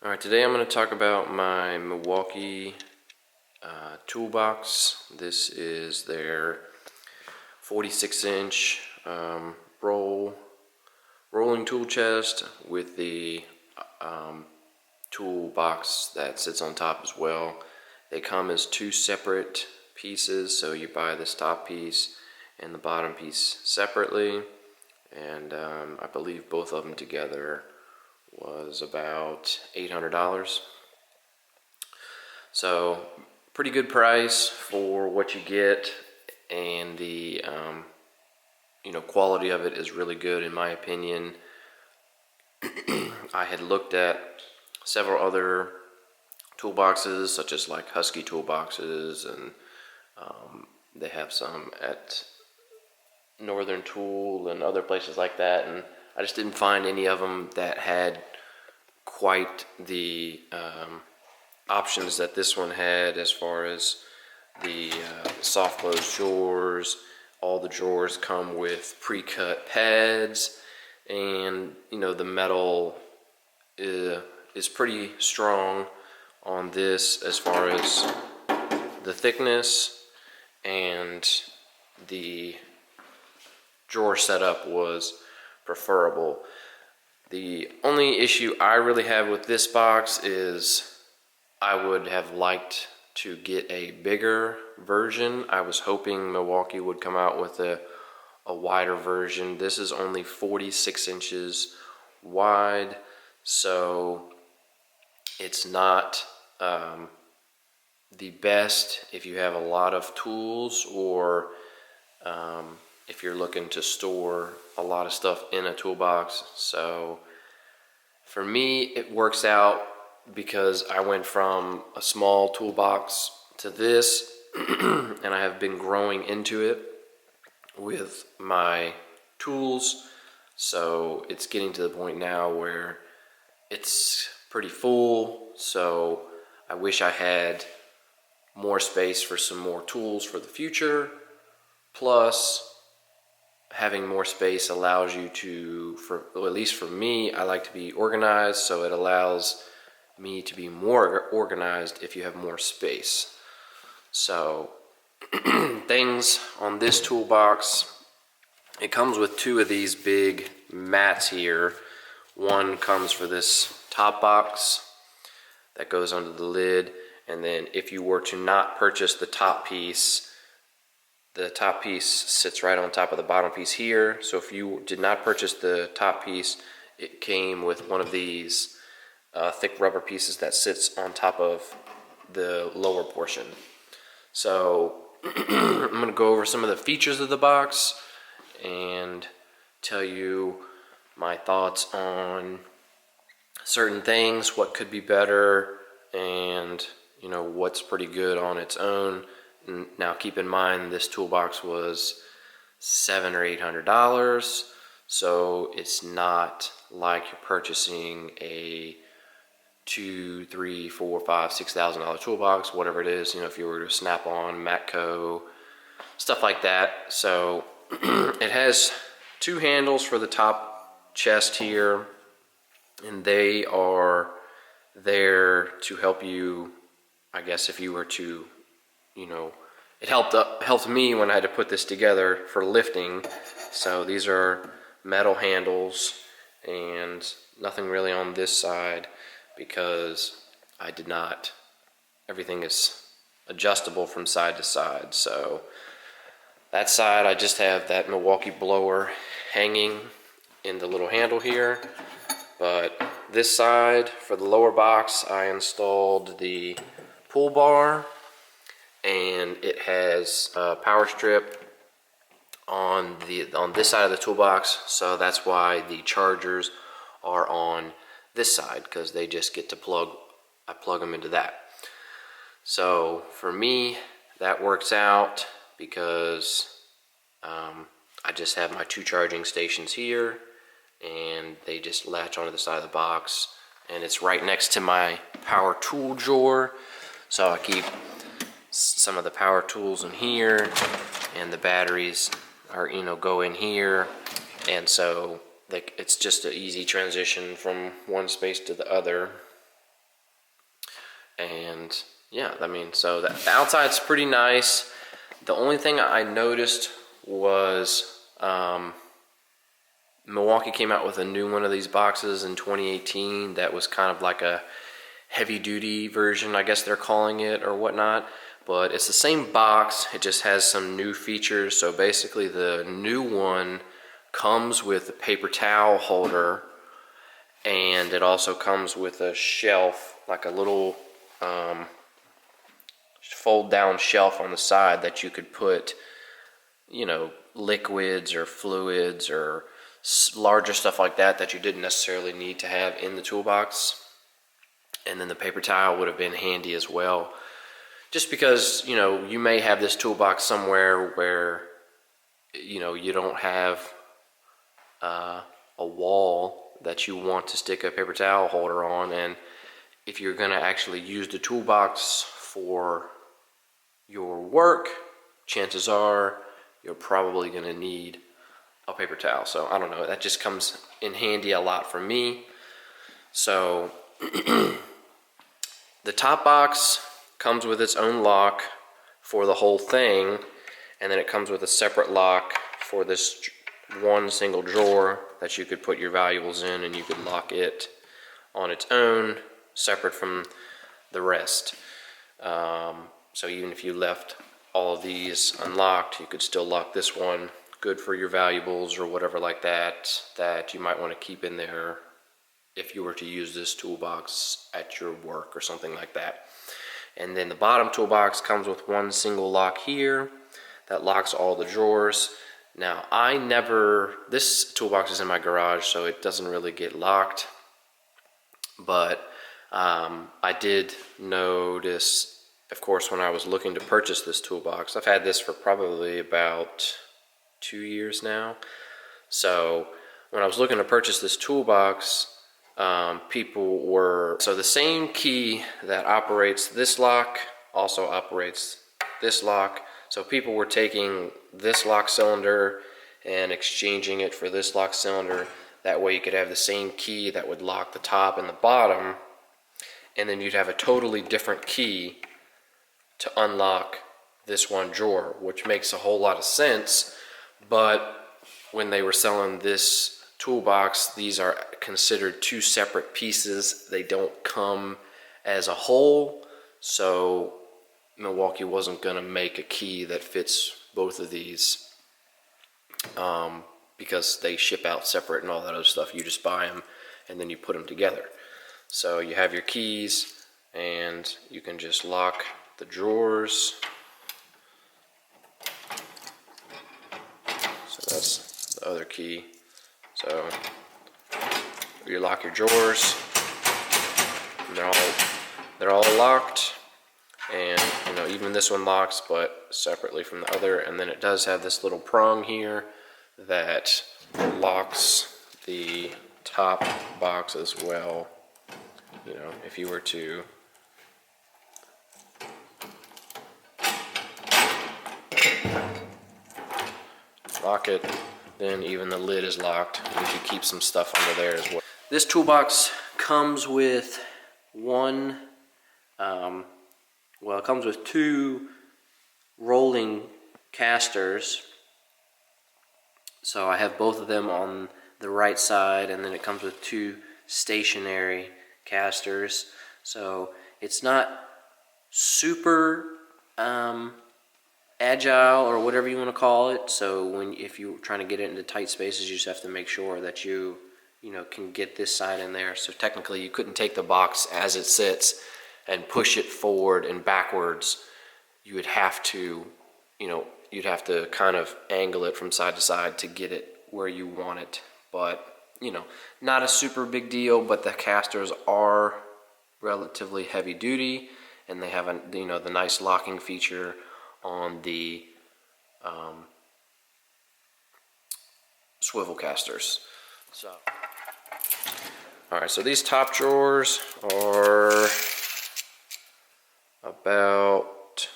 Alright, today I'm going to talk about my Milwaukee Tool Box. This is their 46-inch rolling tool chest with the toolbox that sits on top as well. They come as two separate pieces, so you buy this top piece and the bottom piece separately, and I believe both of them together was about $800. So pretty good price for what you get, and the quality of it is really good in my opinion. I had looked at several other toolboxes, such as like Husky toolboxes, and they have some at Northern Tool and other places like that, and I just didn't find any of them that had quite the options that this one had, as far as the soft close drawers. All the drawers come with pre-cut pads, and the metal is pretty strong on this as far as the thickness, and the drawer setup was preferable. The only issue I really have with this box is I would have liked to get a bigger version. I was hoping Milwaukee would come out with a wider version. This is only 46 inches wide, so it's not the best if you have a lot of tools, or if you're looking to store a lot of stuff in a toolbox. So for me, it works out because I went from a small toolbox to this, and I have been growing into it with my tools. So it's getting to the point now where it's pretty full. So I wish I had more space for some more tools for the future. Plus, having more space allows you to, at least for me, I like to be organized, so it allows me to be more organized if you have more space. So things on this toolbox, it comes with two of these big mats here. One comes for this top box that goes under the lid, and then if you were to not purchase the top piece sits right on top of the bottom piece here. So if you did not purchase the top piece, it came with one of these thick rubber pieces that sits on top of the lower portion. So I'm going to go over some of the features of the box and tell you my thoughts on certain things, what could be better, and what's pretty good on its own. Now keep in mind, this toolbox was $700 or $800, so it's not like you're purchasing a $2,000, $3,000, $4,000, $5,000, $6,000 toolbox, whatever it is. If you were to Snap-on, Matco, stuff like that. So it has two handles for the top chest here, and they are there to help you, I guess, if you were to, it helped me when I had to put this together for lifting. So these are metal handles, and nothing really on this side because I did not, everything is adjustable from side to side. So that side, I just have that Milwaukee blower hanging in the little handle here. But this side, for the lower box, I installed the pull bar, and it has a power strip on this side of the toolbox. So that's why the chargers are on this side, because they just get to I plug them into that. So for me, that works out because I just have my two charging stations here, and they just latch onto the side of the box, and it's right next to my power tool drawer. So I keep some of the power tools in here, and the batteries are go in here, and so it's just an easy transition from one space to the other. And yeah, I mean, so the outside's pretty nice. The only thing I noticed was Milwaukee came out with a new one of these boxes in 2018 that was kind of like a heavy duty version, I guess they're calling it, or whatnot. But it's the same box, it just has some new features. So basically the new one comes with a paper towel holder, and it also comes with a shelf, like a little fold down shelf on the side that you could put, you know, liquids or fluids or larger stuff like that that you didn't necessarily need to have in the toolbox. And then the paper towel would have been handy as well, just because, you know, you may have this toolbox somewhere where, you know, you don't have a wall that you want to stick a paper towel holder on, and if you're going to actually use the toolbox for your work, chances are you're probably going to need a paper towel. So I don't know, that just comes in handy a lot for me. So the top box comes with its own lock for the whole thing, and then it comes with a separate lock for this one single drawer that you could put your valuables in, and you could lock it on its own, separate from the rest. So even if you left all of these unlocked, you could still lock this one, good for your valuables or whatever like that, that you might want to keep in there if you were to use this toolbox at your work or something like that. And then the bottom toolbox comes with one single lock here that locks all the drawers. Now this toolbox is in my garage, so it doesn't really get locked, but I did notice, of course, when I was looking to purchase this toolbox, I've had this for probably about 2 years now. So when I was looking to purchase this toolbox, so the same key that operates this lock also operates this lock. So people were taking this lock cylinder and exchanging it for this lock cylinder. That way you could have the same key that would lock the top and the bottom, and then you'd have a totally different key to unlock this one drawer, which makes a whole lot of sense. But when they were selling this toolbox, these are considered two separate pieces. They don't come as a whole, so Milwaukee wasn't going to make a key that fits both of these, because they ship out separate and all that other stuff. You just buy them and then you put them together. So you have your keys, and you can just lock the drawers. So that's the other key. So you lock your drawers, and they're all locked, and you know, even this one locks, but separately from the other. And then it does have this little prong here that locks the top box as well. You know, if you were to lock it, then even the lid is locked. You could keep some stuff under there as well. This toolbox comes with it comes with two rolling casters. So I have both of them on the right side, and then it comes with two stationary casters. So it's not super agile, or whatever you want to call it. So if you're trying to get it into tight spaces, you just have to make sure that you can get this side in there. So technically you couldn't take the box as it sits and push it forward and backwards. You would have to, you'd have to kind of angle it from side to side to get it where you want it. But, not a super big deal, but the casters are relatively heavy duty, and they have the nice locking feature on the swivel casters. So, alright, so these top drawers are about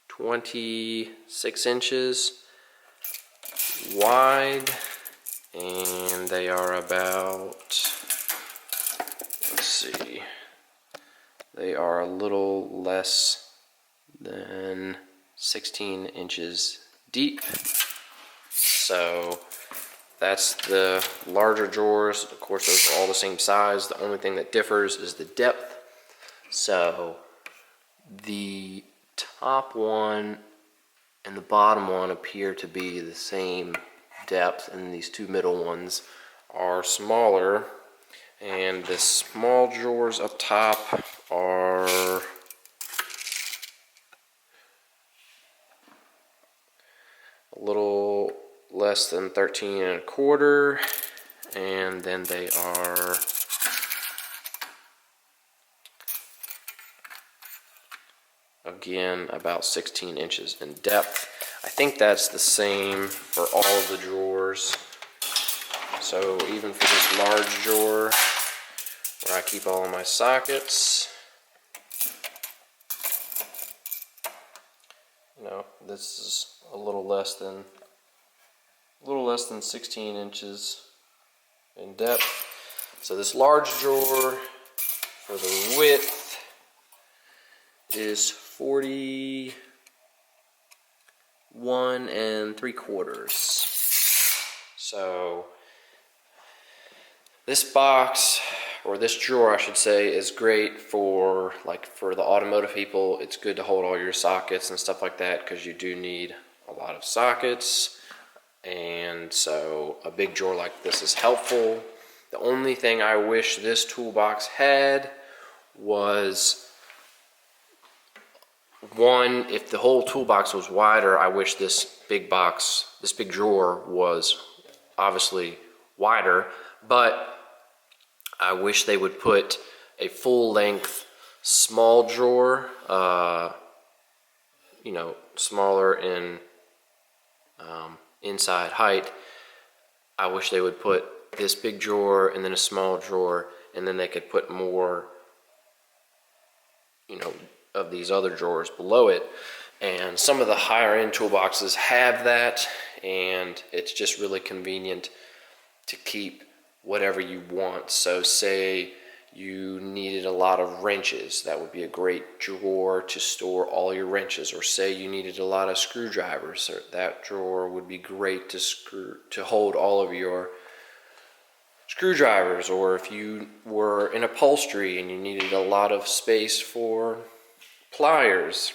26 inches wide, and they are about, let's see, They are a little less than 16 inches deep. So that's the larger drawers. Of course, those are all the same size. The only thing that differs is the depth. So the top one and the bottom one appear to be the same depth, and these two middle ones are smaller. And the small drawers up top are a little less than 13 and a quarter, and then they are again about 16 inches in depth. I think that's the same for all of the drawers. So even for this large drawer where I keep all of my sockets, this is a little less than 16 inches in depth. So this large drawer for the width is 41 3/4. So this box, or this drawer I should say, is great for the automotive people. It's good to hold all your sockets and stuff like that, because you do need a lot of sockets, and so a big drawer like this is helpful. The only thing I wish this toolbox had was, one, if the whole toolbox was wider, I wish this big drawer was obviously wider, but I wish they would put a full-length small drawer, smaller in inside height. I wish they would put this big drawer and then a small drawer, and then they could put more, of these other drawers below it. And some of the higher-end toolboxes have that, and it's just really convenient to keep whatever you want. So say you needed a lot of wrenches, that would be a great drawer to store all your wrenches. Or say you needed a lot of screwdrivers, that drawer would be great to hold all of your screwdrivers. Or if you were in upholstery and you needed a lot of space for pliers,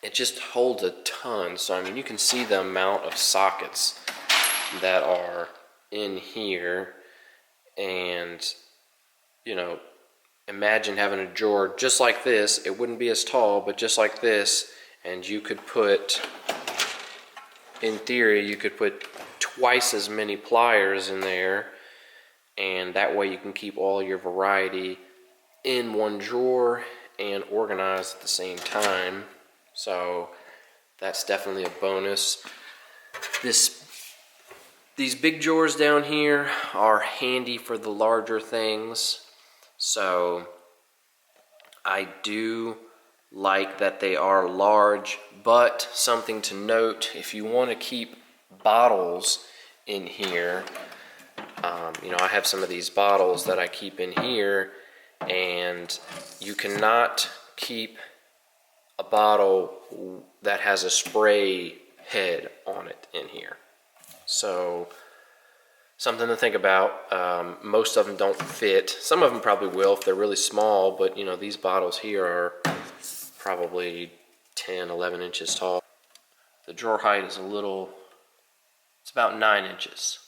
it just holds a ton. So I mean, you can see the amount of sockets that are in here. And imagine having a drawer just like this. It wouldn't be as tall, but just like this, and you could put, in theory, you could put twice as many pliers in there, and that way you can keep all your variety in one drawer and organized at the same time. So that's definitely a bonus. These big drawers down here are handy for the larger things. So I do like that they are large, but something to note, if you want to keep bottles in here, I have some of these bottles that I keep in here, and you cannot keep a bottle that has a spray head on it in here. So something to think about. Most of them don't fit. Some of them probably will if they're really small, but these bottles here are probably 10, 11 inches tall. The drawer height is it's about 9 inches.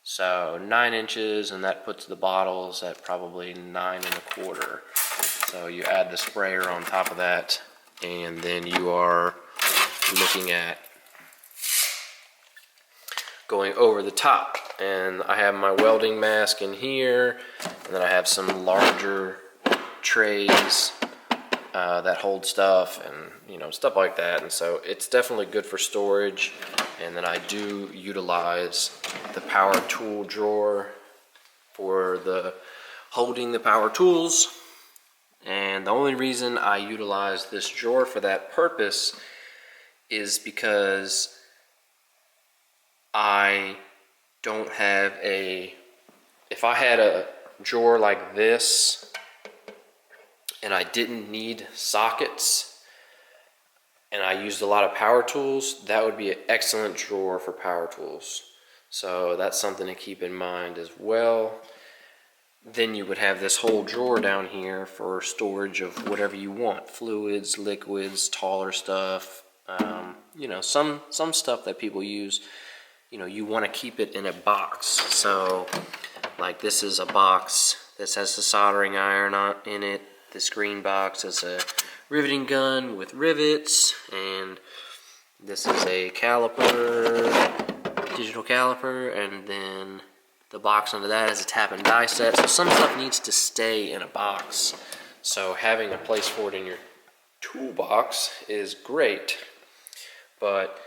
So 9 inches, and that puts the bottles at probably 9 1/4. So you add the sprayer on top of that, and then you are looking at going over the top. And I have my welding mask in here, and then I have some larger trays that hold stuff, and stuff like that. And so it's definitely good for storage. And then I do utilize the power tool drawer for holding the power tools. And the only reason I utilize this drawer for that purpose is because I don't have if I had a drawer like this, and I didn't need sockets, and I used a lot of power tools, that would be an excellent drawer for power tools. So that's something to keep in mind as well. Then you would have this whole drawer down here for storage of whatever you want, fluids, liquids, taller stuff, you know, some stuff that people use. You know, you want to keep it in a box. So like this is a box. This has the soldering iron in it. This green box is a riveting gun with rivets, and this is a caliper, digital caliper, and then the box under that is a tap and die set. So some stuff needs to stay in a box. So having a place for it in your toolbox is great. But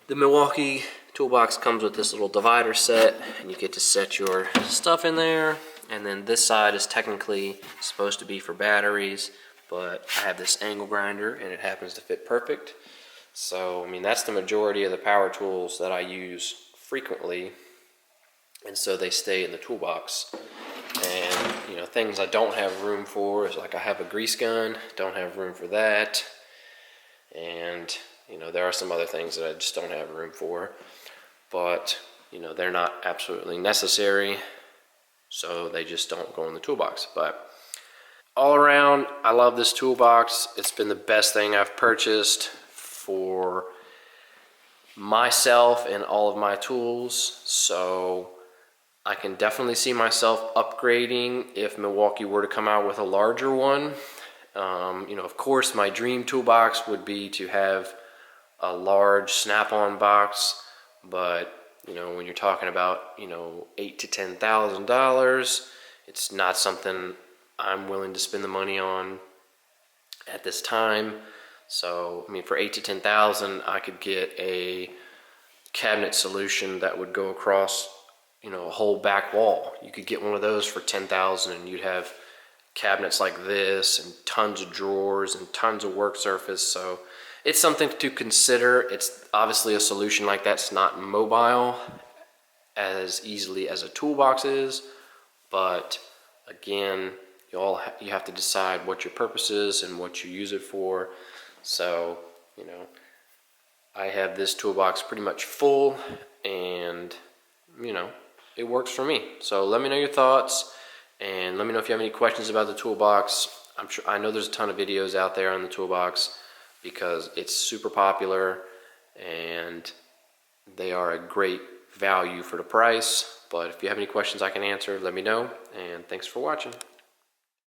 the Milwaukee Toolbox comes with this little divider set, and you get to set your stuff in there. And then this side is technically supposed to be for batteries, but I have this angle grinder and it happens to fit perfect. So, I mean, that's the majority of the power tools that I use frequently, and so they stay in the toolbox. And, you know, things I don't have room for is like I have a grease gun, don't have room for that. And, you know, there are some other things that I just don't have room for. But, you know, they're not absolutely necessary, so they just don't go in the toolbox. But all around, I love this toolbox. It's been the best thing I've purchased for myself and all of my tools. So I can definitely see myself upgrading if Milwaukee were to come out with a larger one. You know, of course, my dream toolbox would be to have a large snap-on box, but you know, when you're talking about, you know, $8,000 to $10,000, it's not something I'm willing to spend the money on at this time. So, I mean, for $8,000 to $10,000, I could get a cabinet solution that would go across, you know, a whole back wall. You could get one of those for $10,000, and you'd have cabinets like this and tons of drawers and tons of work surface. So it's something to consider. It's obviously a solution like that's not mobile as easily as a toolbox is, but again, you have to decide what your purpose is and what you use it for. So, you know, I have this toolbox pretty much full, and you know, it works for me. So let me know your thoughts, and let me know if you have any questions about the toolbox. I know there's a ton of videos out there on the toolbox, because it's super popular and they are a great value for the price. But if you have any questions I can answer, let me know, and thanks for watching.